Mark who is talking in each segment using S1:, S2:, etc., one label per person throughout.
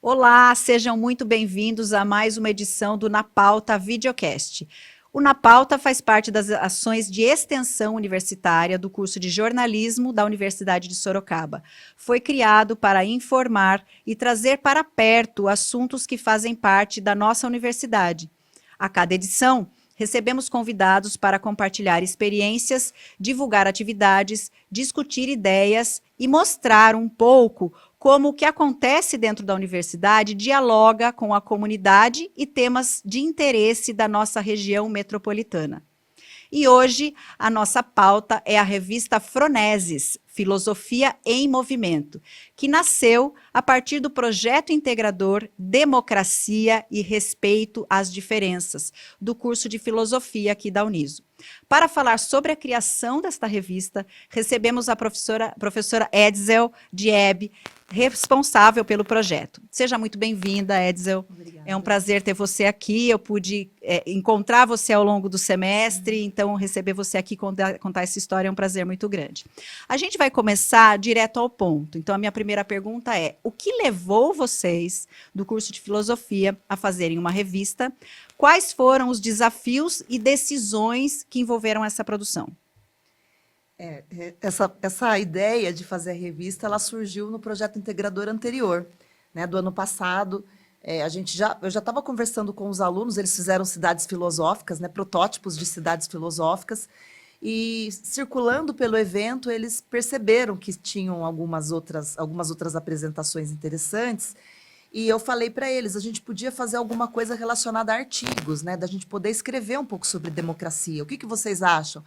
S1: Olá, sejam muito bem-vindos a mais uma edição do Na Pauta Videocast. O Na Pauta faz parte das ações de extensão universitária do curso de jornalismo da Universidade de Sorocaba. Foi criado para informar e trazer para perto assuntos que fazem parte da nossa universidade. A cada edição, recebemos convidados para compartilhar experiências, divulgar atividades, discutir ideias e mostrar um pouco como o que acontece dentro da universidade dialoga com a comunidade e temas de interesse da nossa região metropolitana. E hoje a nossa pauta é a revista Phronesis, Filosofia em Movimento, que nasceu a partir do projeto integrador Democracia e Respeito às Diferenças, do curso de filosofia aqui da Uniso. Para falar sobre a criação desta revista, recebemos a professora Edsel Diebe, responsável pelo projeto. Seja muito bem-vinda, Edsel.
S2: Obrigada.
S1: É um prazer ter você aqui. Eu pude encontrar você ao longo do semestre, então receber você aqui contar essa história é um prazer muito grande. A gente vai começar direto ao ponto. Então, a minha primeira pergunta é: o que levou vocês do curso de filosofia a fazerem uma revista? Quais foram os desafios e decisões que envolveram essa produção?
S2: Essa ideia de fazer a revista, ela surgiu no projeto integrador anterior, né, do ano passado. Eu já estava conversando com os alunos, eles fizeram cidades filosóficas, né, protótipos de cidades filosóficas, e circulando pelo evento, eles perceberam que tinham algumas outras apresentações interessantes, e eu falei para eles, a gente podia fazer alguma coisa relacionada a artigos, né, da gente poder escrever um pouco sobre democracia. O que vocês acham?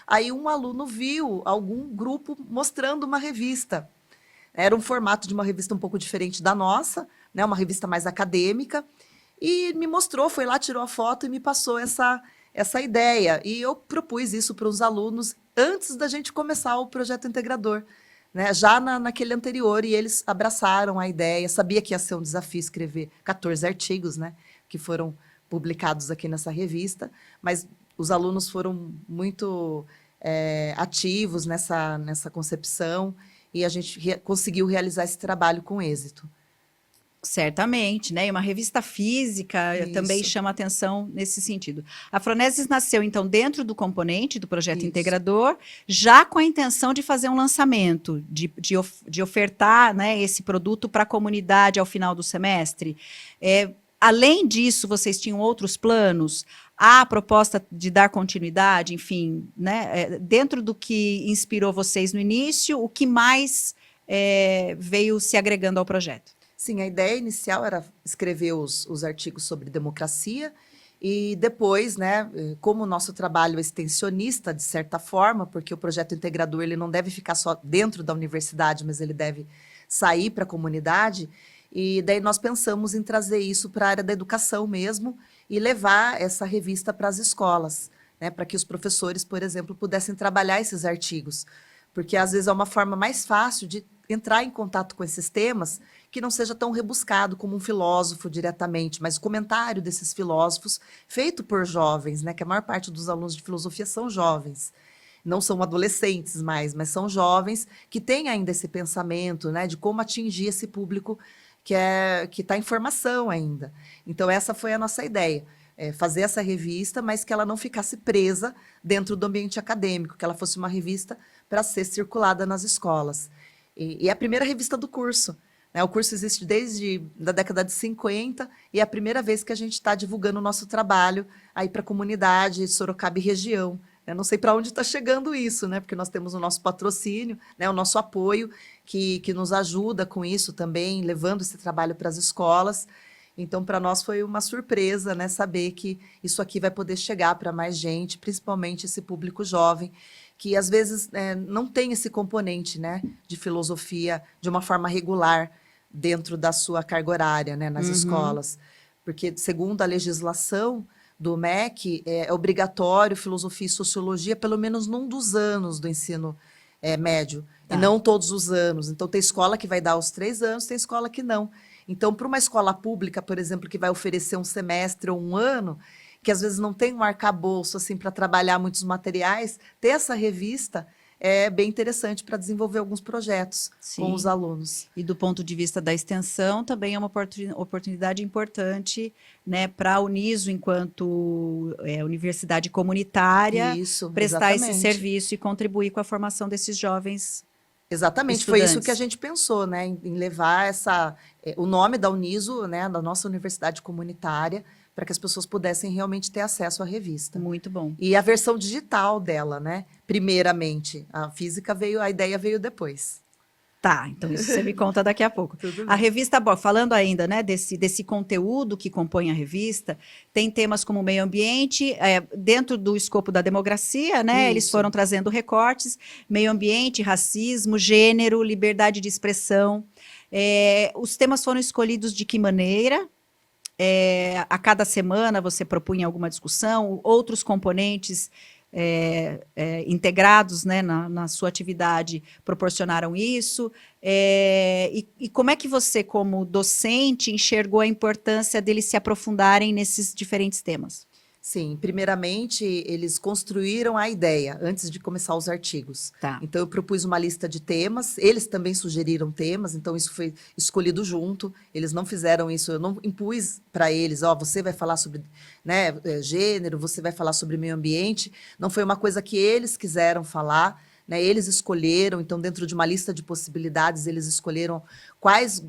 S2: Aí um aluno viu algum grupo mostrando uma revista. Era um formato de uma revista um pouco diferente da nossa, né, uma revista mais acadêmica, e me mostrou, foi lá, tirou a foto e me passou essa ideia. E eu propus isso para os alunos antes da gente começar o projeto integrador, né, já naquele anterior, e eles abraçaram a ideia. Sabia que ia ser um desafio escrever 14 artigos, né, que foram publicados aqui nessa revista, mas os alunos foram muito ativos nessa concepção, e a gente conseguiu realizar esse trabalho com êxito.
S1: Certamente, né? E uma revista física também
S2: Isso.
S1: chama atenção nesse sentido. A Phronesis nasceu, então, dentro do componente do projeto
S2: Isso.
S1: integrador, já com a intenção de fazer um lançamento, de ofertar, né, esse produto para a comunidade ao final do semestre. Além disso, vocês tinham outros planos? Há a proposta de dar continuidade, enfim, né? Dentro do que inspirou vocês no início, o que mais veio se agregando ao projeto?
S2: Sim, a ideia inicial era escrever os artigos sobre democracia, e depois, né, como o nosso trabalho é extensionista, de certa forma, porque o projeto integrador ele não deve ficar só dentro da universidade, mas ele deve sair para a comunidade, e daí nós pensamos em trazer isso para a área da educação mesmo, e levar essa revista para as escolas, né, para que os professores, por exemplo, pudessem trabalhar esses artigos, porque às vezes é uma forma mais fácil de entrar em contato com esses temas, que não seja tão rebuscado como um filósofo diretamente, mas o comentário desses filósofos feito por jovens, né, que a maior parte dos alunos de filosofia são jovens, não são adolescentes mais, mas são jovens que têm ainda esse pensamento, né, de como atingir esse público que está em formação ainda. Então, essa foi a nossa ideia, fazer essa revista, mas que ela não ficasse presa dentro do ambiente acadêmico, que ela fosse uma revista para ser circulada nas escolas. E é a primeira revista do curso. O curso existe desde a década de 50, e é a primeira vez que a gente está divulgando o nosso trabalho aí para a comunidade Sorocaba e região. Eu não sei para onde está chegando isso, né? Porque nós temos o nosso patrocínio, né? O nosso apoio, que nos ajuda com isso também, levando esse trabalho para as escolas. Então, para nós foi uma surpresa, né, saber que isso aqui vai poder chegar para mais gente, principalmente esse público jovem, que às vezes não tem esse componente, né, de filosofia de uma forma regular dentro da sua carga horária, né, nas escolas. Porque, segundo a legislação do MEC, é obrigatório filosofia e sociologia pelo menos num dos anos do ensino médio, e não todos os anos. Então, tem escola que vai dar aos 3 anos, tem escola que não. Então, para uma escola pública, por exemplo, que vai oferecer um semestre ou um ano, que às vezes não tem um arcabouço assim, para trabalhar muitos materiais, ter essa revista é bem interessante para desenvolver alguns projetos com os
S1: Sim.
S2: alunos.
S1: E do ponto de vista da extensão, também é uma oportunidade importante, né, para a Uniso, enquanto universidade comunitária,
S2: Isso,
S1: prestar esse
S2: exatamente.
S1: serviço e contribuir com a formação desses jovens
S2: Exatamente, foi isso que a
S1: estudantes.
S2: gente pensou, né, em levar o nome da Uniso, né, da nossa universidade comunitária, para que as pessoas pudessem realmente ter acesso à revista.
S1: Muito bom.
S2: E a versão digital dela, né, primeiramente. A física veio, a ideia veio depois.
S1: Tá, então isso você me conta daqui a pouco.
S2: Tudo
S1: A
S2: bem.
S1: revista, bom, falando ainda, né, desse conteúdo que compõe a revista, tem temas como meio ambiente, dentro do escopo da democracia, né, eles
S2: Isso.
S1: foram trazendo recortes, meio ambiente, racismo, gênero, liberdade de expressão. Os temas foram escolhidos de que maneira? A cada semana você propunha alguma discussão, outros componentes integrados, né, na sua atividade proporcionaram isso. E como é que você, como docente, enxergou a importância deles se aprofundarem nesses diferentes temas?
S2: Sim, primeiramente eles construíram a ideia antes de começar os artigos.
S1: Tá.
S2: Então eu propus uma lista de temas, eles também sugeriram temas, então isso foi escolhido junto. Eles não fizeram isso, eu não impus para eles, ó, você vai falar sobre, né, gênero, você vai falar sobre meio ambiente. Não foi uma coisa que eles quiseram falar, né? Eles escolheram, então dentro de uma lista de possibilidades eles escolheram quais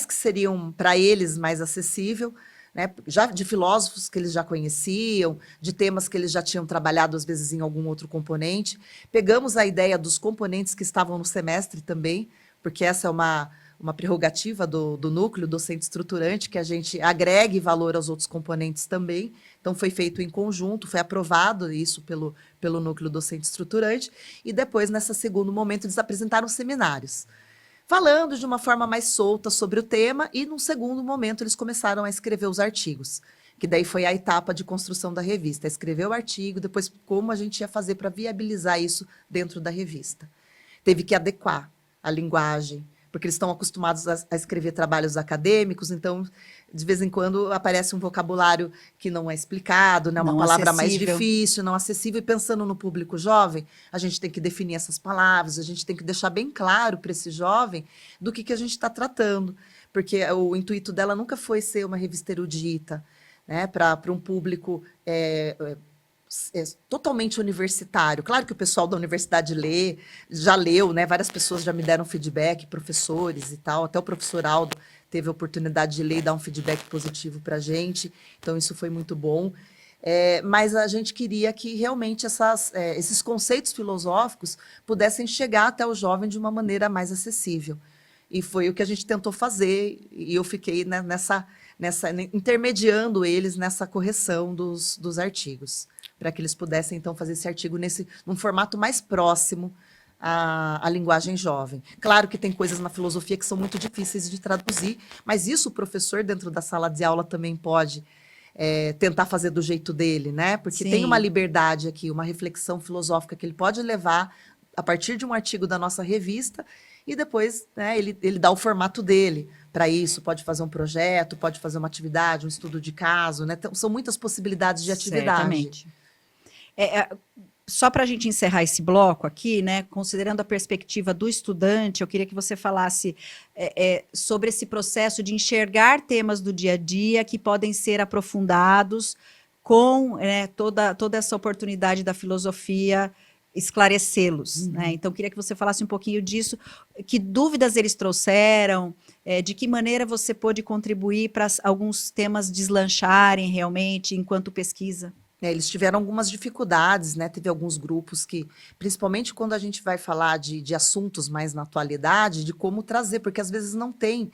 S2: que seriam para eles mais acessível, né, já de filósofos que eles já conheciam, de temas que eles já tinham trabalhado, às vezes, em algum outro componente. Pegamos a ideia dos componentes que estavam no semestre também, porque essa é uma prerrogativa do núcleo docente estruturante, que a gente agregue valor aos outros componentes também. Então, foi feito em conjunto, foi aprovado isso pelo núcleo docente estruturante, e depois, nesse segundo momento, eles apresentaram seminários, falando de uma forma mais solta sobre o tema, e num segundo momento eles começaram a escrever os artigos, que daí foi a etapa de construção da revista, escrever o artigo, depois como a gente ia fazer para viabilizar isso dentro da revista. Teve que adequar a linguagem, porque eles estão acostumados a escrever trabalhos acadêmicos, então, de vez em quando, aparece um vocabulário que não é explicado, né? Uma
S1: Não
S2: palavra mais
S1: acessível.
S2: difícil, não acessível, e pensando no público jovem, a gente tem que definir essas palavras, a gente tem que deixar bem claro para esse jovem do que a gente está tratando, porque o intuito dela nunca foi ser uma revista erudita, né? Para um público totalmente universitário. Claro que o pessoal da universidade já leu, né? Várias pessoas já me deram feedback, professores e tal, até o professor Aldo teve a oportunidade de ler e dar um feedback positivo para a gente, então isso foi muito bom. Mas a gente queria que realmente esses conceitos filosóficos pudessem chegar até o jovem de uma maneira mais acessível. E foi o que a gente tentou fazer, e eu fiquei, né, intermediando eles nessa correção dos artigos, para que eles pudessem, então, fazer esse artigo num formato mais próximo à linguagem jovem. Claro que tem coisas na filosofia que são muito difíceis de traduzir, mas isso o professor, dentro da sala de aula, também pode tentar fazer do jeito dele, né? Porque tem uma
S1: Sim.
S2: liberdade aqui, uma reflexão filosófica que ele pode levar a partir de um artigo da nossa revista, e depois, né, ele dá o formato dele para isso, pode fazer um projeto, pode fazer uma atividade, um estudo de caso, né? Então, são muitas possibilidades de atividade.
S1: Certamente. Só para a gente encerrar esse bloco aqui, né, considerando a perspectiva do estudante, eu queria que você falasse sobre esse processo de enxergar temas do dia a dia que podem ser aprofundados com toda essa oportunidade da filosofia esclarecê-los, né? Então, queria que você falasse um pouquinho disso, que dúvidas eles trouxeram, de que maneira você pôde contribuir para alguns temas deslancharem realmente enquanto pesquisa.
S2: Eles tiveram algumas dificuldades, né? Teve alguns grupos que, principalmente quando a gente vai falar de assuntos mais na atualidade, de como trazer, porque às vezes não tem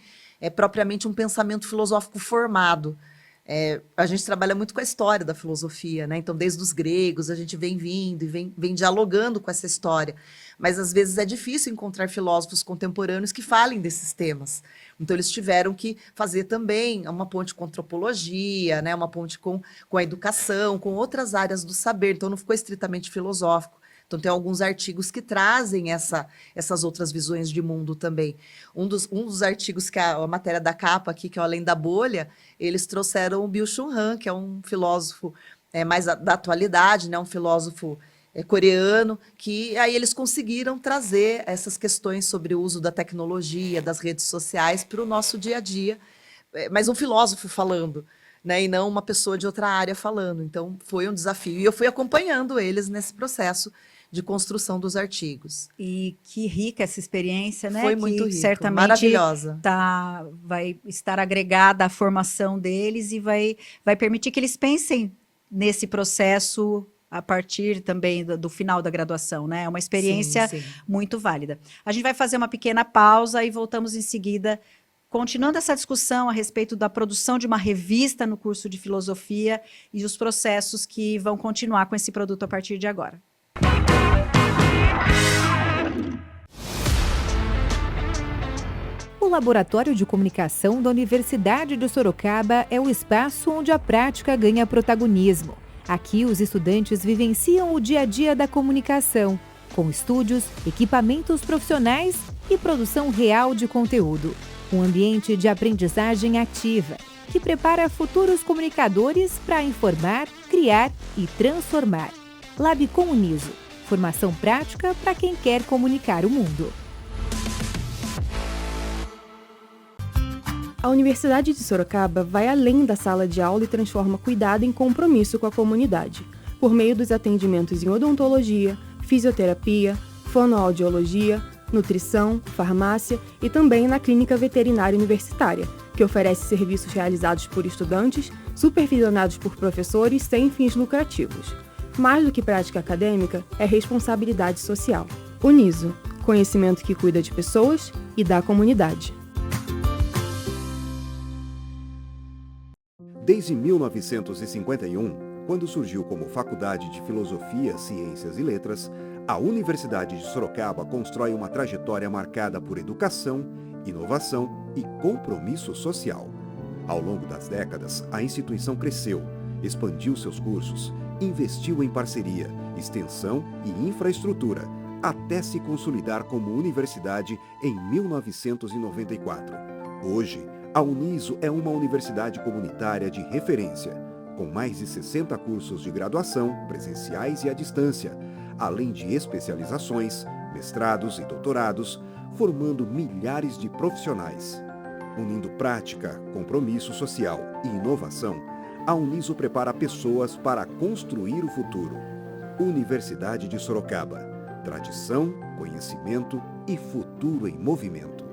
S2: propriamente um pensamento filosófico formado. A gente trabalha muito com a história da filosofia, né? Então, desde os gregos, a gente vem vindo e vem dialogando com essa história. Mas, às vezes, é difícil encontrar filósofos contemporâneos que falem desses temas. Então, eles tiveram que fazer também uma ponte com antropologia, né? Uma ponte com a educação, com outras áreas do saber. Então, não ficou estritamente filosófico. Então, tem alguns artigos que trazem essas outras visões de mundo também. Um dos artigos, que a matéria da capa aqui, que é o Além da Bolha, eles trouxeram o Byung-Chul Han, que é um filósofo mais da atualidade, né? Um filósofo coreano, que aí eles conseguiram trazer essas questões sobre o uso da tecnologia, das redes sociais para o nosso dia a dia, mas um filósofo falando, né, e não uma pessoa de outra área falando. Então, foi um desafio. E eu fui acompanhando eles nesse processo de construção dos artigos.
S1: E que rica essa experiência, né?
S2: Foi muito
S1: que
S2: rico,
S1: certamente
S2: maravilhosa.
S1: vai estar agregada à formação deles e vai permitir que eles pensem nesse processo a partir também do final da graduação, né? É uma experiência
S2: Sim, sim.
S1: muito válida. A gente vai fazer uma pequena pausa e voltamos em seguida, continuando essa discussão a respeito da produção de uma revista no curso de filosofia e os processos que vão continuar com esse produto a partir de agora.
S3: O Laboratório de Comunicação da Universidade de Sorocaba é o espaço onde a prática ganha protagonismo. Aqui, os estudantes vivenciam o dia a dia da comunicação, com estúdios, equipamentos profissionais e produção real de conteúdo. Um ambiente de aprendizagem ativa, que prepara futuros comunicadores para informar, criar e transformar. Lab com Uniso, formação prática para quem quer comunicar o mundo.
S4: A Universidade de Sorocaba vai além da sala de aula e transforma cuidado em compromisso com a comunidade, por meio dos atendimentos em odontologia, fisioterapia, fonoaudiologia, nutrição, farmácia e também na clínica veterinária universitária, que oferece serviços realizados por estudantes, supervisionados por professores sem fins lucrativos. Mais do que prática acadêmica, é responsabilidade social. Uniso, conhecimento que cuida de pessoas e da comunidade.
S5: Desde 1951, quando surgiu como Faculdade de Filosofia, Ciências e Letras, a Universidade de Sorocaba constrói uma trajetória marcada por educação, inovação e compromisso social. Ao longo das décadas, a instituição cresceu, expandiu seus cursos, investiu em parceria, extensão e infraestrutura, até se consolidar como universidade em 1994. Hoje, a Uniso é uma universidade comunitária de referência, com mais de 60 cursos de graduação, presenciais e à distância, além de especializações, mestrados e doutorados, formando milhares de profissionais. Unindo prática, compromisso social e inovação, a Uniso prepara pessoas para construir o futuro. Universidade de Sorocaba. Tradição, conhecimento e futuro em movimento.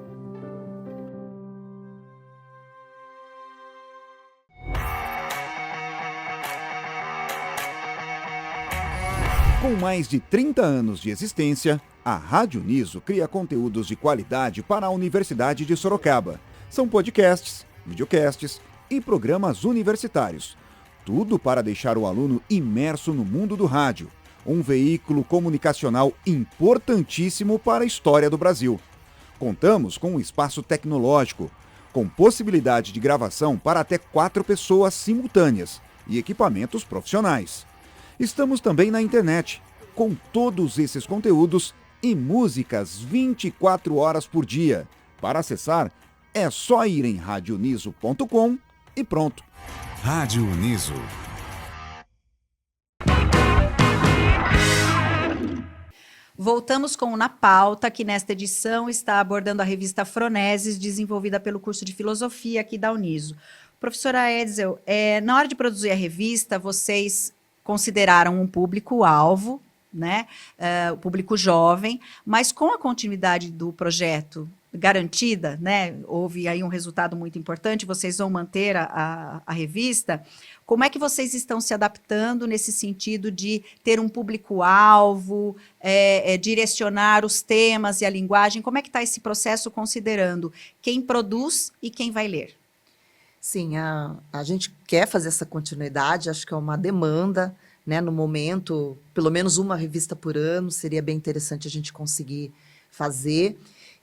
S5: Com mais de 30 anos de existência, a Rádio Uniso cria conteúdos de qualidade para a Universidade de Sorocaba. São podcasts, videocasts e programas universitários. Tudo para deixar o aluno imerso no mundo do rádio, um veículo comunicacional importantíssimo para a história do Brasil. Contamos com um espaço tecnológico, com possibilidade de gravação para até 4 pessoas simultâneas e equipamentos profissionais. Estamos também na internet, com todos esses conteúdos e músicas 24 horas por dia. Para acessar, é só ir em radioniso.com e pronto.
S6: Rádio Uniso.
S1: Voltamos com o Na Pauta, que nesta edição está abordando a revista Froneses, desenvolvida pelo curso de Filosofia aqui da Uniso. Professora Edsel, na hora de produzir a revista, vocês consideraram um público-alvo, né, o público jovem, mas com a continuidade do projeto garantida, né, houve aí um resultado muito importante, vocês vão manter a revista. Como é que vocês estão se adaptando nesse sentido de ter um público-alvo, direcionar os temas e a linguagem? Como é que está esse processo considerando quem produz e quem vai ler?
S2: Sim, a gente quer fazer essa continuidade, acho que é uma demanda, né, no momento, pelo menos uma revista por ano, seria bem interessante a gente conseguir fazer,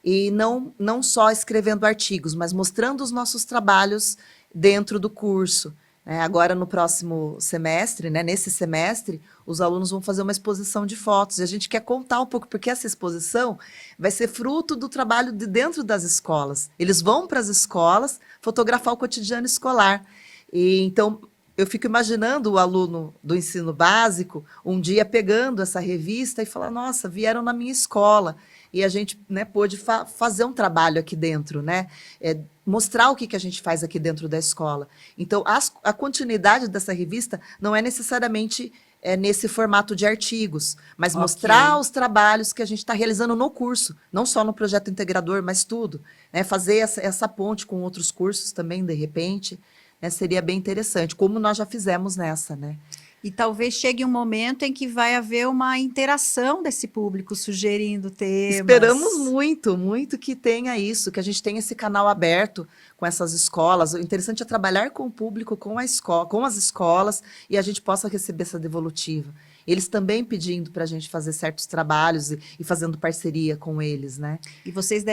S2: e não só escrevendo artigos, mas mostrando os nossos trabalhos dentro do curso. Agora, no próximo semestre, né, nesse semestre, os alunos vão fazer uma exposição de fotos, e a gente quer contar um pouco, porque essa exposição vai ser fruto do trabalho de dentro das escolas. Eles vão para as escolas fotografar o cotidiano escolar. E então, eu fico imaginando o aluno do ensino básico um dia pegando essa revista e falar, nossa, vieram na minha escola. E a gente, né, pôde fazer um trabalho aqui dentro, né? Mostrar o que a gente faz aqui dentro da escola. Então, a continuidade dessa revista não é necessariamente nesse formato de artigos, mas mostrar os trabalhos que a gente está realizando no curso, não só no projeto integrador, mas tudo. Né? Fazer essa ponte com outros cursos também, de repente, né, seria bem interessante, como nós já fizemos nessa, né?
S1: E talvez chegue um momento em que vai haver uma interação desse público sugerindo temas.
S2: Esperamos muito, muito que tenha isso, que a gente tenha esse canal aberto com essas escolas. O interessante é trabalhar com o público, com as escolas, e a gente possa receber essa devolutiva. Eles também pedindo para a gente fazer certos trabalhos e fazendo parceria com eles, né?
S1: E vocês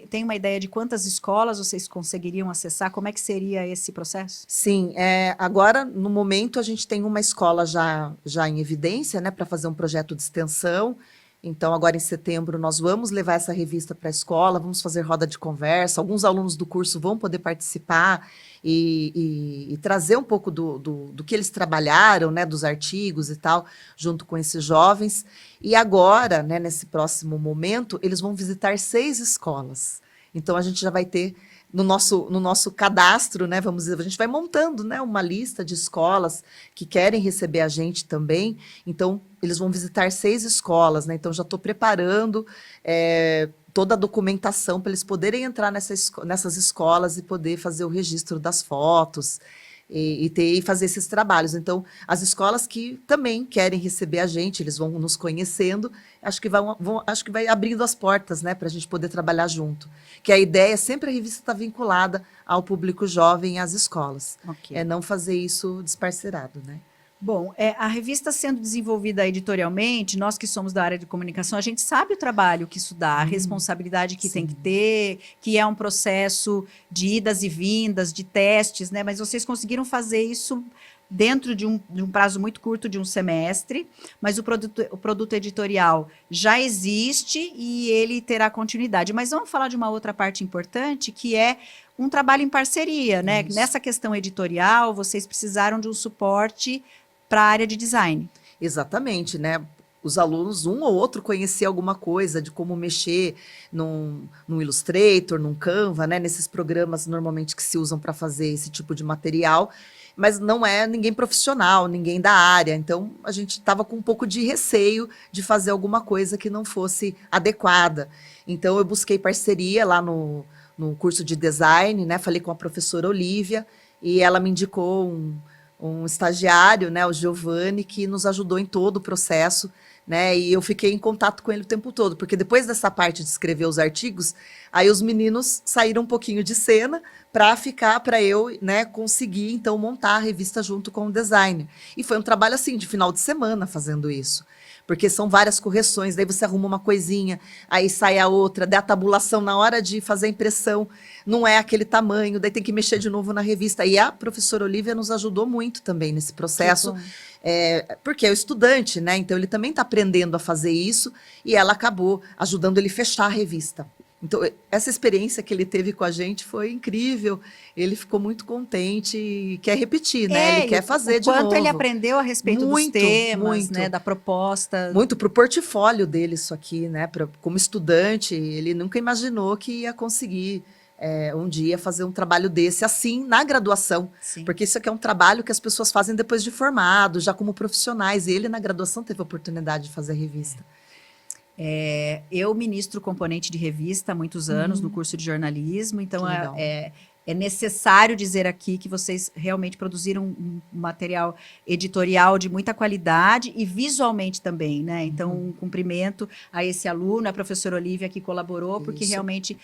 S1: têm uma ideia de quantas escolas vocês conseguiriam acessar? Como é que seria esse processo?
S2: Sim, agora, no momento, a gente tem uma escola já em evidência, né, para fazer um projeto de extensão. Então, agora em setembro, nós vamos levar essa revista para a escola, vamos fazer roda de conversa, alguns alunos do curso vão poder participar e trazer um pouco do que eles trabalharam, né, dos artigos e tal, junto com esses jovens. E agora, né, nesse próximo momento, eles vão visitar 6 escolas. Então, a gente já vai ter no nosso cadastro, né, vamos dizer, a gente vai montando, né, uma lista de escolas que querem receber a gente também. Então, eles vão visitar 6 escolas, né? Então, já estou preparando toda a documentação para eles poderem entrar nessas escolas e poder fazer o registro das fotos e fazer esses trabalhos. Então, as escolas que também querem receber a gente, eles vão nos conhecendo, acho que vai abrindo as portas, né, para a gente poder trabalhar junto. Que a ideia é sempre a revista estar vinculada ao público jovem e às escolas.
S1: Okay.
S2: Não fazer isso desparcerado, né?
S1: Bom, a revista sendo desenvolvida editorialmente, nós que somos da área de comunicação, a gente sabe o trabalho que isso dá, a responsabilidade que tem que ter, que é um processo de idas e vindas, de testes, né? Mas vocês conseguiram fazer isso dentro de um prazo muito curto de um semestre, mas o produto editorial já existe e ele terá continuidade. Mas vamos falar de uma outra parte importante, que é um trabalho em parceria, né?
S2: Isso.
S1: Nessa questão editorial, vocês precisaram de um suporte para a área de design.
S2: Exatamente, né? Os alunos, um ou outro, conhecia alguma coisa de como mexer num Illustrator, num Canva, né? Nesses programas normalmente que se usam para fazer esse tipo de material, mas não é ninguém profissional, ninguém da área. Então, a gente estava com um pouco de receio de fazer alguma coisa que não fosse adequada. Então, eu busquei parceria lá no curso de design, né? Falei com a professora Olivia e ela me indicou um estagiário, né, o Giovanni, que nos ajudou em todo o processo, né, e eu fiquei em contato com ele o tempo todo, porque depois dessa parte de escrever os artigos, aí os meninos saíram um pouquinho de cena para eu, né, conseguir, então, montar a revista junto com o designer. E foi um trabalho, assim, de final de semana fazendo isso. Porque são várias correções, daí você arruma uma coisinha, aí sai a outra, daí a tabulação na hora de fazer a impressão não é aquele tamanho, daí tem que mexer de novo na revista. E a professora Olivia nos ajudou muito também nesse processo, porque é o estudante, né? Então ele também está aprendendo a fazer isso e ela acabou ajudando ele a fechar a revista. Então, essa experiência que ele teve com a gente foi incrível. Ele ficou muito contente e quer repetir, né? Ele quer fazer de novo.
S1: Quanto ele aprendeu a respeito dos temas, né? Da proposta.
S2: Muito para o portfólio dele isso aqui, né? Como estudante, ele nunca imaginou que ia conseguir um dia fazer um trabalho desse assim na graduação.
S1: Sim.
S2: Porque isso aqui é um trabalho que as pessoas fazem depois de formado, já como profissionais. E ele, na graduação, teve a oportunidade de fazer a revista.
S1: Eu ministro componente de revista há muitos anos no curso de jornalismo, então é necessário dizer aqui que vocês realmente produziram um material editorial de muita qualidade e visualmente também, né? Então, um cumprimento a esse aluno, a professora Olivia, que colaborou, porque realmente,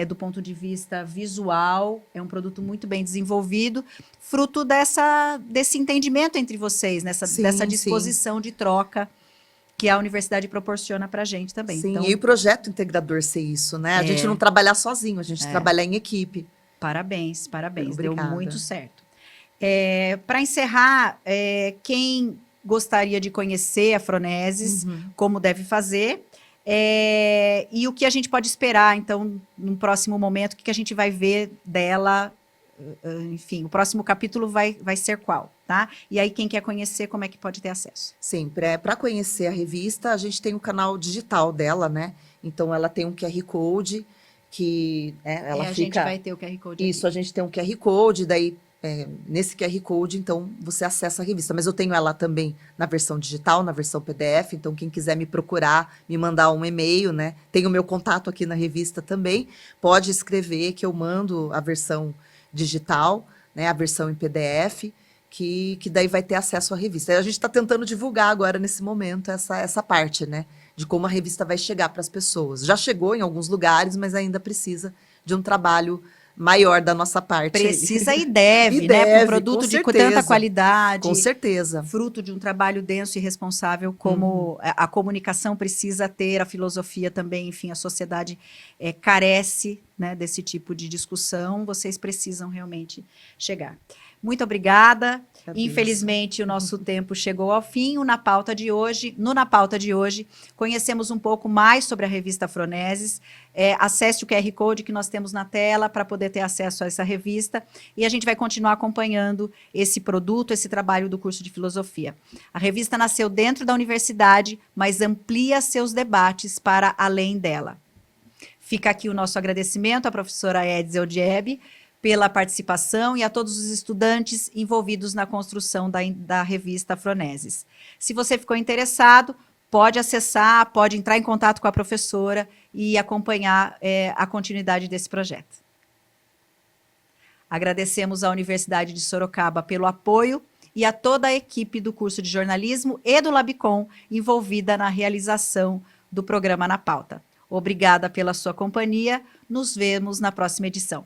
S1: do ponto de vista visual, é um produto muito bem desenvolvido, fruto desse entendimento entre vocês, dessa disposição de troca que a universidade proporciona para a gente também.
S2: Sim,
S1: então,
S2: e o projeto integrador ser isso, né? A gente não trabalhar sozinho, a gente trabalhar em equipe.
S1: Parabéns.
S2: Obrigada.
S1: Deu muito certo. Para encerrar, quem gostaria de conhecer a Phronesis, como deve fazer, e o que a gente pode esperar, então, no próximo momento, o que a gente vai ver dela enfim, o próximo capítulo vai ser qual, tá? E aí, quem quer conhecer, como é que pode ter acesso?
S2: Sim, para conhecer a revista, a gente tem o canal digital dela, né? Então, ela tem um QR Code que ela
S1: a
S2: fica...
S1: gente vai ter o QR Code
S2: Isso, a gente tem um QR Code, daí nesse QR Code, então, você acessa a revista. Mas eu tenho ela também na versão digital, na versão PDF, então quem quiser me procurar, me mandar um e-mail, né? Tem o meu contato aqui na revista também, pode escrever que eu mando a versão digital, né? A versão em PDF, que daí vai ter acesso à revista. A gente está tentando divulgar agora, nesse momento, essa parte, né? De como a revista vai chegar para as pessoas. Já chegou em alguns lugares, mas ainda precisa de um trabalho maior da nossa parte.
S1: Precisa e deve,
S2: E
S1: né?
S2: deve,
S1: Um produto
S2: com
S1: de
S2: certeza.
S1: tanta qualidade.
S2: Com certeza.
S1: Fruto de um trabalho denso e responsável, como a comunicação precisa ter, a filosofia também, enfim, a sociedade carece, né, desse tipo de discussão, vocês precisam realmente chegar. Muito obrigada.
S2: Adeus.
S1: Infelizmente, o nosso tempo chegou ao fim. No Na Pauta de hoje, conhecemos um pouco mais sobre a revista Afroneses. Acesse o QR Code que nós temos na tela para poder ter acesso a essa revista. E a gente vai continuar acompanhando esse produto, esse trabalho do curso de filosofia. A revista nasceu dentro da universidade, mas amplia seus debates para além dela. Fica aqui o nosso agradecimento à professora Edzel Diebe pela participação e a todos os estudantes envolvidos na construção da revista Afroneses. Se você ficou interessado, pode acessar, pode entrar em contato com a professora e acompanhar a continuidade desse projeto. Agradecemos à Universidade de Sorocaba pelo apoio e a toda a equipe do curso de jornalismo e do Labicom envolvida na realização do programa Na Pauta. Obrigada pela sua companhia, nos vemos na próxima edição.